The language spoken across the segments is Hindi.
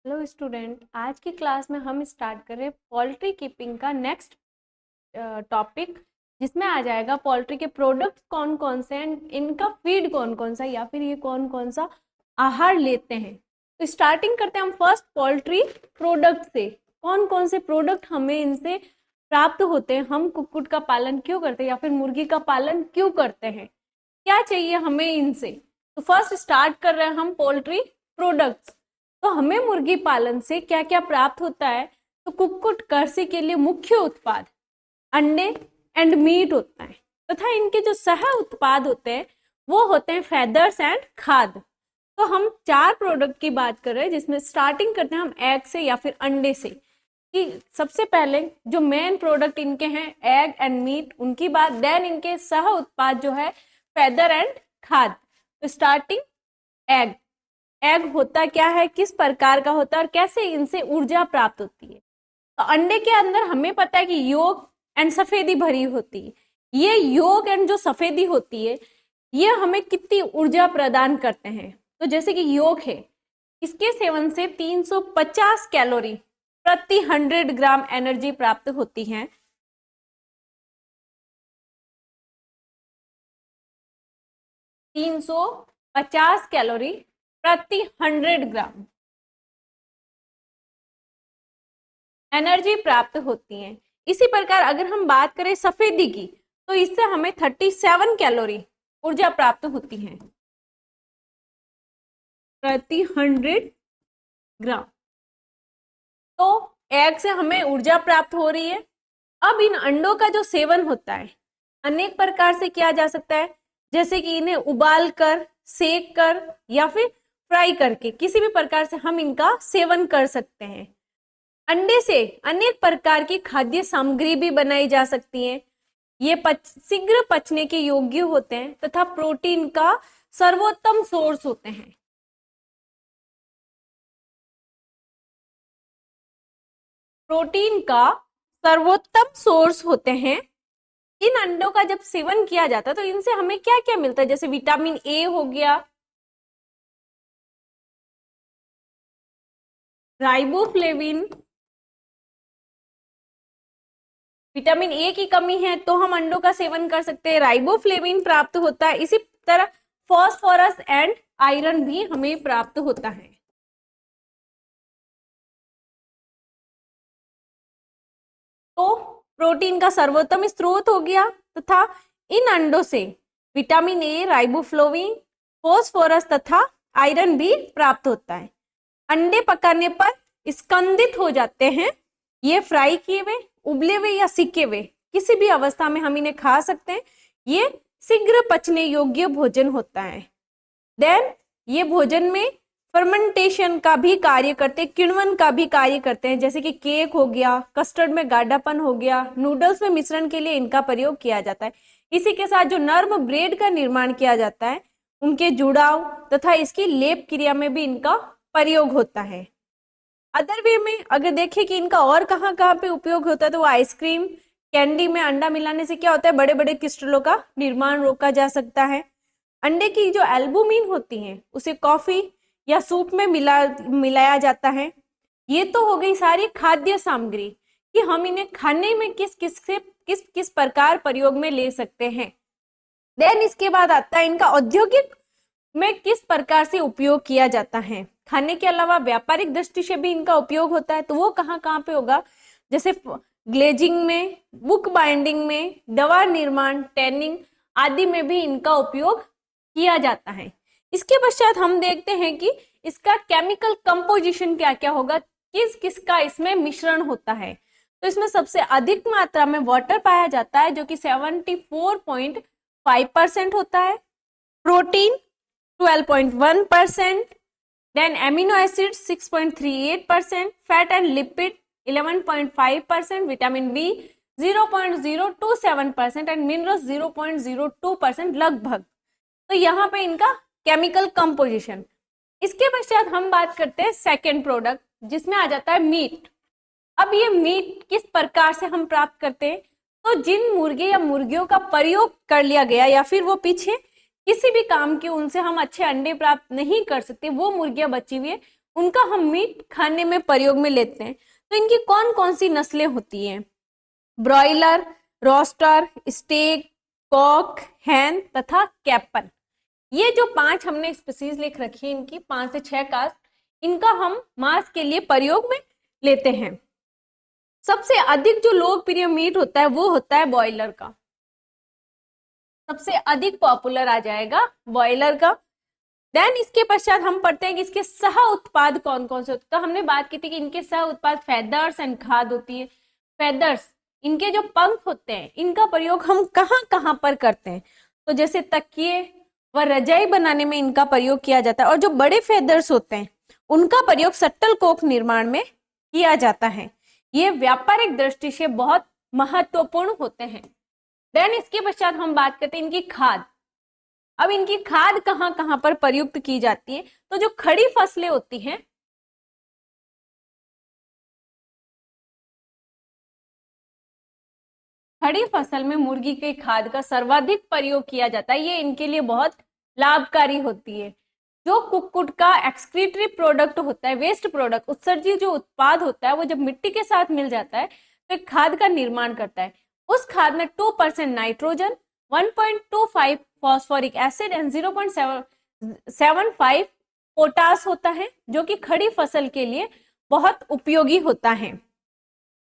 हेलो स्टूडेंट, आज की क्लास में हम स्टार्ट कर रहे हैं पोल्ट्री कीपिंग का नेक्स्ट टॉपिक, जिसमें आ जाएगा पोल्ट्री के प्रोडक्ट्स कौन कौन से हैं, इनका फीड कौन कौन सा या फिर ये कौन कौन सा आहार लेते हैं। तो स्टार्टिंग करते हैं हम फर्स्ट पोल्ट्री प्रोडक्ट से। कौन कौन से प्रोडक्ट हमें इनसे प्राप्त होते हैं, हम कुक्कुट का पालन क्यों करते हैं या फिर मुर्गी का पालन क्यों करते हैं, क्या चाहिए हमें इनसे। तो फर्स्ट स्टार्ट कर रहे हैं हम पोल्ट्री प्रोडक्ट्स। तो हमें मुर्गी पालन से क्या क्या प्राप्त होता है, तो कुक्कुट कृषि के लिए मुख्य उत्पाद अंडे एंड मीट होता है, तथा इनके जो सह उत्पाद होते हैं वो होते हैं फेदर्स एंड खाद। तो हम 4 प्रोडक्ट की बात कर रहे हैं, जिसमें स्टार्टिंग करते हैं हम एग से या फिर अंडे से। कि सबसे पहले जो मेन प्रोडक्ट इनके हैं एग एंड मीट, उनकी बात, देन इनके सह उत्पाद जो है फेदर एंड खाद। तो स्टार्टिंग एग। एग होता क्या है, किस प्रकार का होता है और कैसे इनसे ऊर्जा प्राप्त होती है। तो अंडे के अंदर हमें पता है कि योक एंड सफेदी भरी होती है। ये योक एंड जो सफेदी होती है ये हमें कितनी ऊर्जा प्रदान करते हैं। तो जैसे कि योक है, इसके सेवन से 350 कैलोरी प्रति 100 ग्राम एनर्जी प्राप्त होती है। 350 कैलोरी प्रति 100 ग्राम एनर्जी प्राप्त होती है। इसी प्रकार अगर हम बात करें सफेदी की, तो इससे हमें 37 कैलोरी ऊर्जा प्राप्त होती है प्रति 100 ग्राम। तो एग से हमें ऊर्जा प्राप्त हो रही है। अब इन अंडों का जो सेवन होता है अनेक प्रकार से किया जा सकता है, जैसे कि इन्हें उबाल कर, सेक कर या फिर फ्राई करके किसी भी प्रकार से हम इनका सेवन कर सकते हैं। अंडे से अनेक प्रकार की खाद्य सामग्री भी बनाई जा सकती है। ये शीघ्र पचने के योग्य होते हैं तथा प्रोटीन का सर्वोत्तम सोर्स होते हैं। प्रोटीन का सर्वोत्तम सोर्स होते हैं। इन अंडों का जब सेवन किया जाता है तो इनसे हमें क्या क्या मिलता है, जैसे विटामिन ए हो गया, राइबोफ्लेविन। विटामिन ए की कमी है तो हम अंडों का सेवन कर सकते हैं, राइबोफ्लेविन प्राप्त होता है। इसी तरह फास्फोरस एंड आयरन भी हमें प्राप्त होता है। तो प्रोटीन का सर्वोत्तम स्रोत हो गया, तथा इन अंडों से विटामिन ए, राइबोफ्लेविन, फास्फोरस तथा आयरन भी प्राप्त होता है। अंडे पकाने पर स्कंदित हो जाते हैं। ये फ्राई किए हुए, उबले हुए या सिके हुए किसी भी अवस्था में हम इन्हें खा सकते हैं। ये शीघ्र पचने योग्य भोजन होता है। देन ये भोजन में फर्मेंटेशन का भी कार्य करते हैं, किण्वन का भी कार्य करते हैं, जैसे कि केक हो गया, कस्टर्ड में गाढ़ापन हो गया, नूडल्स में मिश्रण के लिए इनका प्रयोग किया जाता है। इसी के साथ जो नर्म ब्रेड का निर्माण किया जाता है, उनके जुड़ाव तथा इसकी लेप क्रिया में भी इनका प्रयोग होता है। अदर वे में अगर देखें कि इनका और कहाँ कहाँ पे उपयोग होता है, तो वो आइसक्रीम, कैंडी में अंडा मिलाने से क्या होता है, बड़े बड़े क्रिस्टलों का निर्माण रोका जा सकता है। अंडे की जो एल्बुमिन होती है उसे कॉफी या सूप में मिलाया जाता है। ये तो हो गई सारी खाद्य सामग्री कि हम इन्हें खाने में किस प्रकार प्रयोग में ले सकते हैं। देन इसके बाद आता है इनका औद्योगिक में किस प्रकार से उपयोग किया जाता है। खाने के अलावा व्यापारिक दृष्टि से भी इनका उपयोग होता है, तो वो कहाँ कहाँ पे होगा, जैसे ग्लेजिंग में, बुक बाइंडिंग में, दवा निर्माण, टैनिंग आदि में भी इनका उपयोग किया जाता है। इसके पश्चात हम देखते हैं कि इसका केमिकल कंपोजिशन क्या क्या होगा, किस किस का इसमें मिश्रण होता है। तो इसमें सबसे अधिक मात्रा में वाटर पाया जाता है, जो कि 74.5% होता है, protein 12.1%, then amino acid 6.38%, fat and lipid 11.5%, vitamin B 0.027% and minerals 0.02% लगभग। तो यहाँ पे इनका केमिकल कंपोजिशन। इसके पश्चात हम बात करते हैं सेकेंड प्रोडक्ट, जिसमें आ जाता है मीट। अब ये मीट किस प्रकार से हम प्राप्त करते हैं, तो जिन मुर्गे या मुर्गियों का प्रयोग कर लिया गया या फिर वो पीछे किसी भी काम की उनसे हम अच्छे अंडे प्राप्त नहीं कर सकते, वो मुर्गियां बची हुई है, उनका हम मीट खाने में प्रयोग में लेते हैं। तो इनकी कौन कौन सी नस्लें होती हैं? ब्रॉयलर, रोस्टर, स्टेक, कॉक, हैन तथा कैपन। ये जो 5 हमने स्पीसीज लिख रखी है, इनकी 5 से 6 कास्ट, इनका हम मांस के लिए प्रयोग में लेते हैं। सबसे अधिक जो लोकप्रिय मीट होता है वो होता है बॉयलर का, सबसे अधिक पॉपुलर आ जाएगा बॉयलर का। देन इसके पश्चात हम पढ़ते हैं कि इसके सह उत्पाद कौन कौन से होते हैं। तो हमने बात की थी कि इनके सह उत्पाद फेदर्स एंड खाद होती है। फेदर्स, इनके जो पंख होते हैं, इनका प्रयोग हम कहाँ कहाँ पर करते हैं? तो जैसे तकिए व रजाई बनाने में इनका प्रयोग किया जाता है। और जो बड़े फेदर्स होते हैं उनका प्रयोग शटल कॉक निर्माण में किया जाता है। ये व्यापारिक दृष्टि से बहुत महत्वपूर्ण होते हैं। देन इसके पश्चात हम बात करते हैं इनकी खाद। अब इनकी खाद कहाँ कहाँ पर प्रयुक्त की जाती है? तो जो खड़ी फसलें होती हैं, खड़ी फसल में मुर्गी के खाद का सर्वाधिक प्रयोग किया जाता है। ये इनके लिए बहुत लाभकारी होती है। जो कुक्कुट का एक्सक्रीटरी प्रोडक्ट होता है, वेस्ट प्रोडक्ट, उत्सर्जित जो उत्पाद होता है, वो जब मिट्टी के साथ मिल जाता है तो एक खाद का निर्माण करता है। उस खाद में 2% nitrogen, 1.25 phosphoric acid and 0.75 potash होता है, जो कि खड़ी फसल के लिए बहुत उपयोगी होता है।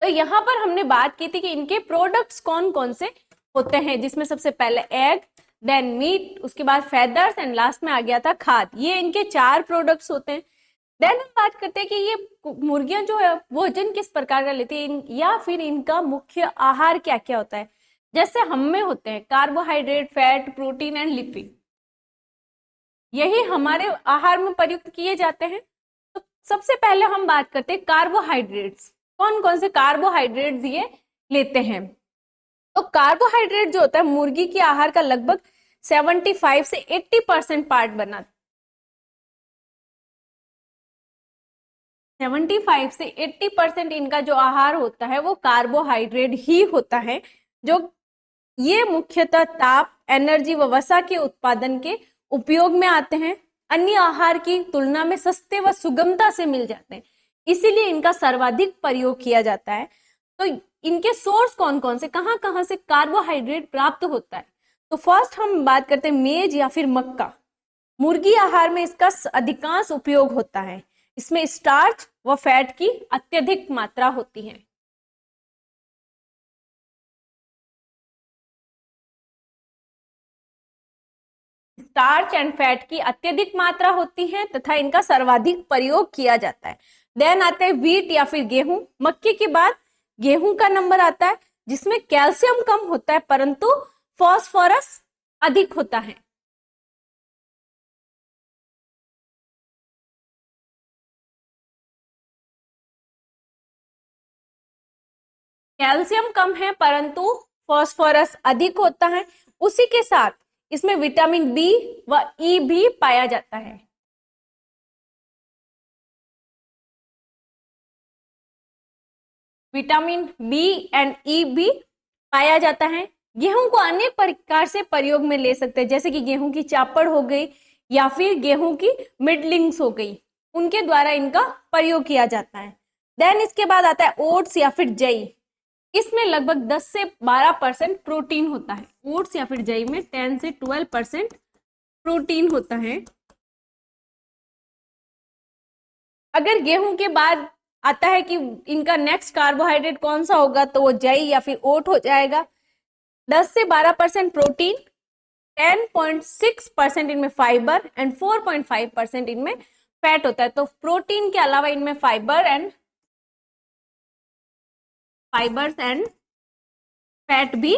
तो यहाँ पर हमने बात की थी कि इनके प्रोडक्ट्स कौन कौन से होते हैं, जिसमें सबसे पहले एग, देन मीट, उसके बाद फेदर्स एंड लास्ट में आ गया था खाद। ये इनके 4 प्रोडक्ट्स होते हैं। देन हम बात करते हैं कि ये मुर्गियां जो है भोजन किस प्रकार का लेती है, या फिर इनका मुख्य आहार क्या क्या होता है। जैसे हम में होते हैं carbohydrate, fat, protein and lipid, यही हमारे आहार में प्रयुक्त किए जाते हैं। तो सबसे पहले हम बात करते हैं कार्बोहाइड्रेट्स, कौन कौन से कार्बोहाइड्रेट्स ये लेते हैं। तो कार्बोहाइड्रेट जो होता है मुर्गी के आहार का लगभग 75 से 80% पार्ट बनाता है। 75 से 80% इनका जो आहार होता है वो कार्बोहाइड्रेट ही होता है, जो ये मुख्यतः ताप, एनर्जी व वसा के उत्पादन के उपयोग में आते हैं। अन्य आहार की तुलना में सस्ते व सुगमता से मिल जाते हैं, इसीलिए इनका सर्वाधिक प्रयोग किया जाता है। तो इनके सोर्स कौन कौन से, कहां कहां से कार्बोहाइड्रेट प्राप्त होता है? तो फर्स्ट हम बात करते हैं मेज या फिर मक्का। मुर्गी आहार में इसका अधिकांश उपयोग होता है। इसमें स्टार्च व फैट की अत्यधिक मात्रा होती है। स्टार्च एंड फैट की अत्यधिक मात्रा होती है तथा इनका सर्वाधिक प्रयोग किया जाता है। देन आते हैं व्हीट या फिर गेहूं। मक्के के बाद गेहूं का नंबर आता है, जिसमें कैल्शियम कम होता है परंतु फास्फोरस अधिक होता है। कैल्शियम कम है परंतु फास्फोरस अधिक होता है। उसी के साथ इसमें विटामिन बी व ई भी पाया जाता है। विटामिन बी एंड ई भी पाया जाता है। गेहूं को अनेक प्रकार से प्रयोग में ले सकते हैं, जैसे कि गेहूं की चापड़ हो गई या फिर गेहूं की मिडलिंग्स हो गई, उनके द्वारा इनका प्रयोग किया जाता है। देन इसके बाद आता है ओट्स या फिर जई। इसमें लगभग 10 से 12% प्रोटीन होता है। ओट्स या फिर जई में 10 से 12% प्रोटीन होता है। अगर गेहूं के बाद आता है कि इनका नेक्स्ट कार्बोहाइड्रेट कौन सा होगा, तो वो जई या फिर ओट हो जाएगा। 10 से 12% प्रोटीन, 10.6% इनमें फाइबर एंड 4.5% इनमें फैट होता है। तो प्रोटीन के अलावा इनमें फाइबर्स एंड फैट भी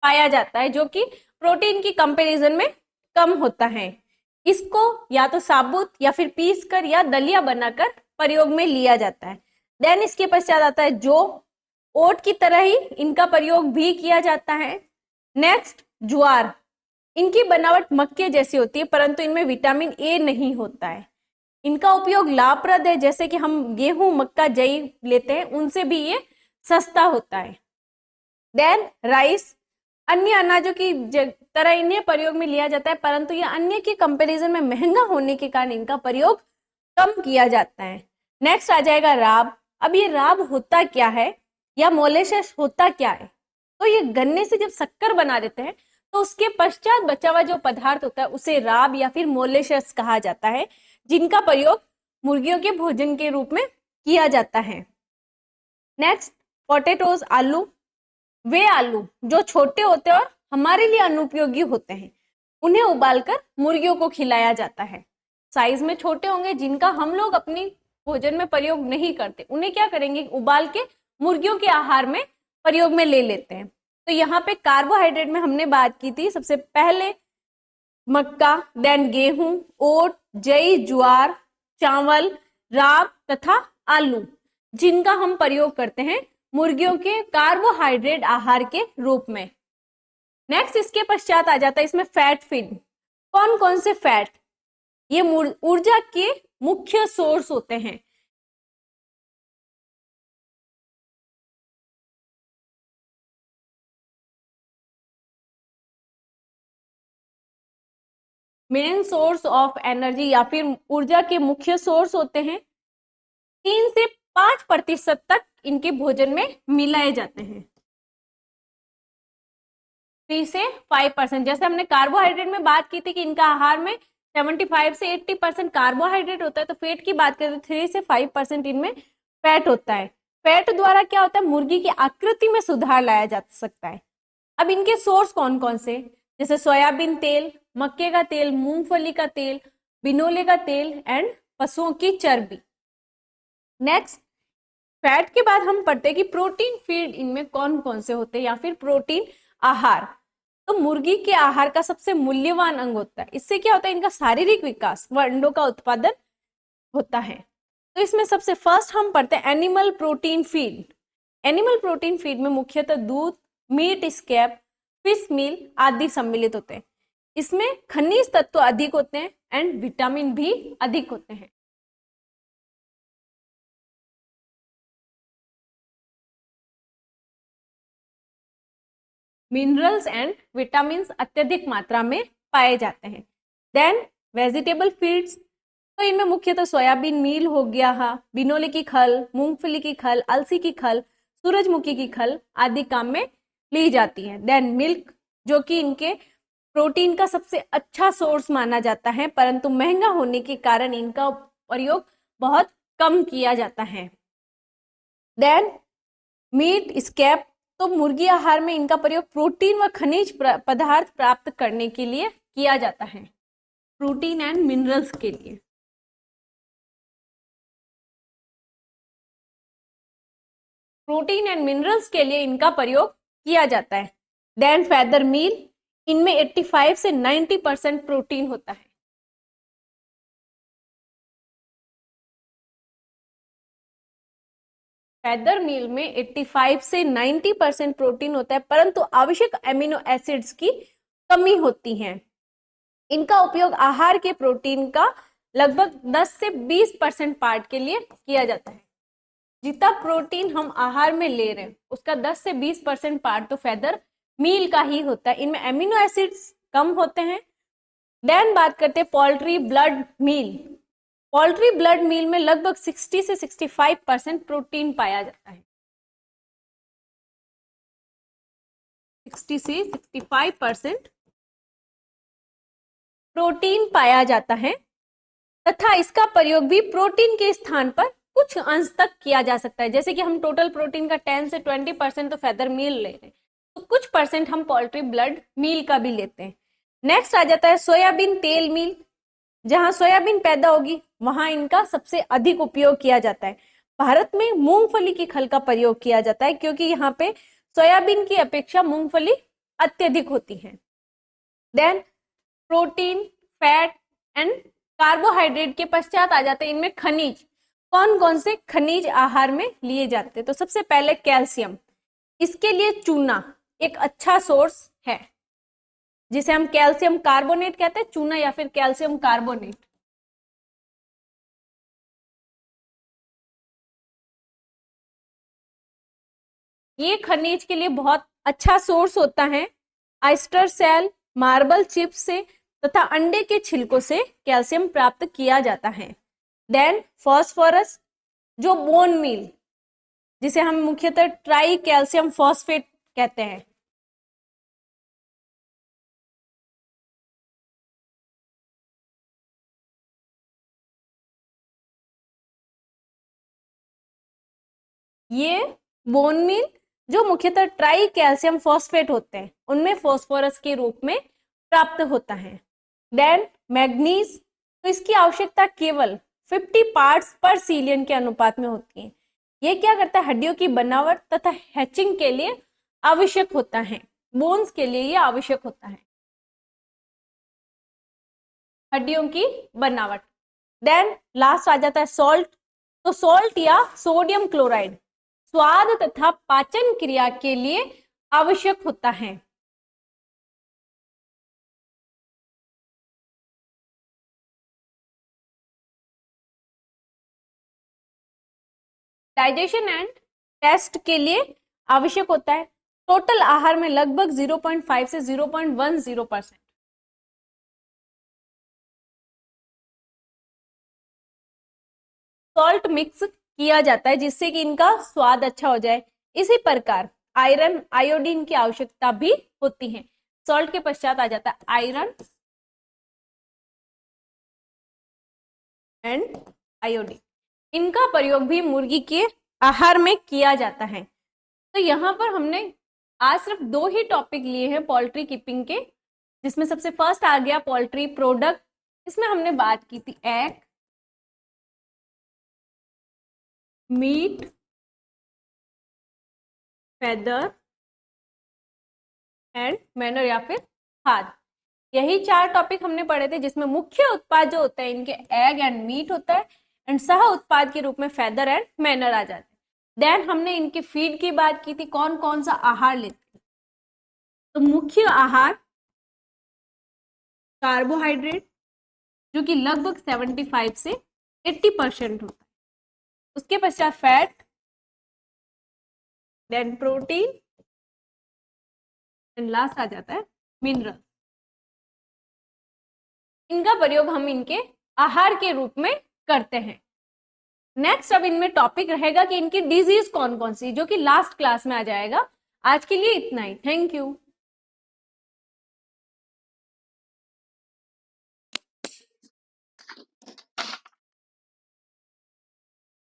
पाया जाता है, जो कि प्रोटीन की कंपैरिजन में कम होता है। इसको या तो साबुत या फिर पीस कर या दलिया बनाकर प्रयोग में लिया जाता है। देन इसके पश्चात आता है जो, ओट की तरह ही इनका प्रयोग भी किया जाता है। नेक्स्ट ज्वार। इनकी बनावट मक्के जैसी होती है परंतु इनमें विटामिन ए नहीं होता है। इनका उपयोग लाभप्रद है, जैसे कि हम गेहूं, मक्का, जई लेते हैं, उनसे भी ये सस्ता होता है। Then rice. अन्य अनाजों की तरह इन्हें प्रयोग में लिया जाता है परंतु यह अन्य के कंपैरिजन में महंगा होने के कारण इनका प्रयोग कम किया जाता है। नेक्स्ट आ जाएगा राब। अब ये राब होता क्या है या मोलेसेस होता क्या है? तो ये गन्ने से जब शक्कर बना देते हैं तो उसके पश्चात बचा हुआ जो पदार्थ होता है उसे राब या फिर मोलेसेस कहा जाता है, जिनका प्रयोग मुर्गियों के भोजन के रूप में किया जाता है। नेक्स्ट पोटैटोज, आलू। वे आलू जो छोटे होते हैं और हमारे लिए अनुपयोगी होते हैं, उन्हें उबालकर मुर्गियों को खिलाया जाता है। साइज में छोटे होंगे, जिनका हम लोग अपनी भोजन में प्रयोग नहीं करते, उन्हें क्या करेंगे, उबाल के मुर्गियों के आहार में प्रयोग में ले लेते हैं। तो यहाँ पे कार्बोहाइड्रेट में हमने बात की थी सबसे पहले मक्का, देन गेहूं, ओट, जई, ज्वार, चावल, राब तथा आलू, जिनका हम प्रयोग करते हैं मुर्गियों के कार्बोहाइड्रेट आहार के रूप में। नेक्स्ट इसके पश्चात आ जाता है इसमें फैट फीड। कौन कौन से फैट? ये ऊर्जा के मुख्य सोर्स होते हैं। मेन सोर्स ऑफ एनर्जी या फिर ऊर्जा के मुख्य सोर्स होते हैं। 3 से 5% तक इनके भोजन में मिलाए जाते हैं। 3 से 5%। जैसे हमने कार्बोहाइड्रेट में बात की थी कि इनका आहार में 75 से 80% कार्बोहाइड्रेट होता है, तो फैट की बात करें तो 3 से 5% इनमें फैट होता है। फैट द्वारा क्या होता है, मुर्गी की आकृति में सुधार लाया जा सकता है। अब इनके सोर्स कौन कौन से, जैसे सोयाबीन तेल, मक्के का तेल, मूंगफली का तेल, बिनोले का तेल एंड पशुओं की चर्बी। नेक्स्ट फैट के बाद हम पढ़ते हैं कि प्रोटीन फीड इनमें कौन कौन से होते हैं या फिर प्रोटीन आहार। तो मुर्गी के आहार का सबसे मूल्यवान अंग होता है। इससे क्या होता है, इनका शारीरिक विकास व अंडों का उत्पादन होता है। तो इसमें सबसे फर्स्ट हम पढ़ते हैं animal protein feed. Animal protein feed में मुख्यतः दूध, मीट स्क्रैप, फिश मील आदि सम्मिलित होते हैं। इसमें खनिज तत्व अधिक होते हैं एंड विटामिन भी अधिक होते हैं। मिनरल्स एंड विटामिन अत्यधिक मात्रा में पाए जाते हैं। देन वेजिटेबल फीड्स, तो इनमें मुख्यतः सोयाबीन मील हो गया, बिनोले की खल, मूंगफली की खल, अलसी की खल, सूरजमुखी की खल आदि काम में ली जाती है। देन मिल्क, जो कि इनके प्रोटीन का सबसे अच्छा सोर्स माना जाता है, परंतु महंगा होने के कारण इनका प्रयोग बहुत कम किया जाता है। देन मीट स्क्रैप, तो मुर्गी आहार में इनका प्रयोग प्रोटीन व खनिज पदार्थ प्राप्त करने के लिए किया जाता है, प्रोटीन एंड मिनरल्स के लिए। प्रोटीन एंड मिनरल्स के लिए इनका प्रयोग किया जाता है। देन फेदर मील, इनमें 85 से 90% प्रोटीन होता है। फेदर मील में 85 से 90% प्रोटीन होता है, परंतु आवश्यक एमिनो एसिड्स की कमी होती है। इनका उपयोग आहार के प्रोटीन का लगभग 10 से 20% पार्ट के लिए किया जाता है। जितना प्रोटीन हम आहार में ले रहे हैं उसका 10 से 20% पार्ट तो फेदर मील का ही होता है। इनमें एमिनो एसिड्स कम होते हैं। देन बात करते हैं poultry blood meal. Poultry blood meal में लगभग 60 से 65% प्रोटीन पाया जाता है। 60 से 65% प्रोटीन पाया जाता है तथा इसका प्रयोग भी प्रोटीन के स्थान पर कुछ अंश तक किया जा सकता है। जैसे कि हम टोटल प्रोटीन का 10 से 20% तो फेदर मील ले रहे हैं, तो कुछ परसेंट हम पोल्ट्री ब्लड मील का भी लेते हैं। नेक्स्ट आ जाता है सोयाबीन तेल मील। जहां सोयाबीन पैदा होगी वहां इनका सबसे अधिक उपयोग किया जाता है। भारत में मूंगफली की खल का प्रयोग किया जाता है क्योंकि यहाँ पे सोयाबीन की अपेक्षा मूंगफली अत्यधिक होती है। Then protein, fat and carbohydrate के पश्चात आ जाते हैं इनमें खनिज। कौन कौन से खनिज आहार में लिए जाते हैं? तो सबसे पहले कैल्शियम। इसके लिए चूना एक अच्छा सोर्स है, जिसे हम कैल्शियम कार्बोनेट कहते हैं, चूना या फिर कैल्शियम कार्बोनेट। ये खनिज के लिए बहुत अच्छा सोर्स होता है। ऑयस्टर सेल, मार्बल चिप्स से तथा अंडे के छिलकों से कैल्शियम प्राप्त किया जाता है। देन फॉस्फोरस जो बोन मील, जिसे हम मुख्यतः ट्राई कैल्शियम फॉस्फेट कहते हैं। ये बोन मील जो मुख्यतः ट्राई कैल्शियम फॉस्फेट होते हैं, उनमें फॉस्फोरस के रूप में प्राप्त होता है। देन मैग्नीज, तो इसकी आवश्यकता केवल 50 पार्ट्स पर सीलियन के अनुपात में होती है। ये क्या करता है, हड्डियों की बनावट तथा हैचिंग के लिए आवश्यक होता है, बोन्स के लिए ये आवश्यक होता है, हड्डियों की बनावट। देन लास्ट आ जाता है सॉल्ट, तो सॉल्ट या सोडियम क्लोराइड स्वाद तथा पाचन क्रिया के लिए आवश्यक होता है। डाइजेशन एंड टेस्ट के लिए आवश्यक होता है। टोटल आहार में लगभग 0.5 से 0.10%। सॉल्ट मिक्स किया जाता है जिससे कि इनका स्वाद अच्छा हो जाए। इसी प्रकार आयरन आयोडीन की आवश्यकता भी होती है। सॉल्ट के पश्चात आ जाता है आयरन एंड आयोडीन। इनका प्रयोग भी मुर्गी के आहार में किया जाता है। तो यहाँ पर हमने आज सिर्फ 2 ही टॉपिक लिए हैं पोल्ट्री कीपिंग के, जिसमें सबसे फर्स्ट आ गया पोल्ट्री प्रोडक्ट। इसमें हमने बात की थी egg, meat, feather and manure या फिर खाद। यही 4 टॉपिक हमने पढ़े थे, जिसमें मुख्य उत्पाद जो होता है इनके एग एंड मीट होता है, एंड सह उत्पाद के रूप में फेदर एंड मैनर आ जाते हैं। देन हमने इनके फीड की बात की थी, कौन कौन सा आहार लेते हैं। तो मुख्य आहार कार्बोहाइड्रेट जो कि लगभग 75 से 80% होता है, उसके पश्चात fat, then protein and last आ जाता है मिनरल। इनका प्रयोग हम इनके आहार के रूप में करते हैं। नेक्स्ट अब इनमें टॉपिक रहेगा कि इनकी डिजीज कौन कौन सी, जो कि लास्ट क्लास में आ जाएगा। आज के लिए इतना ही, थैंक यू।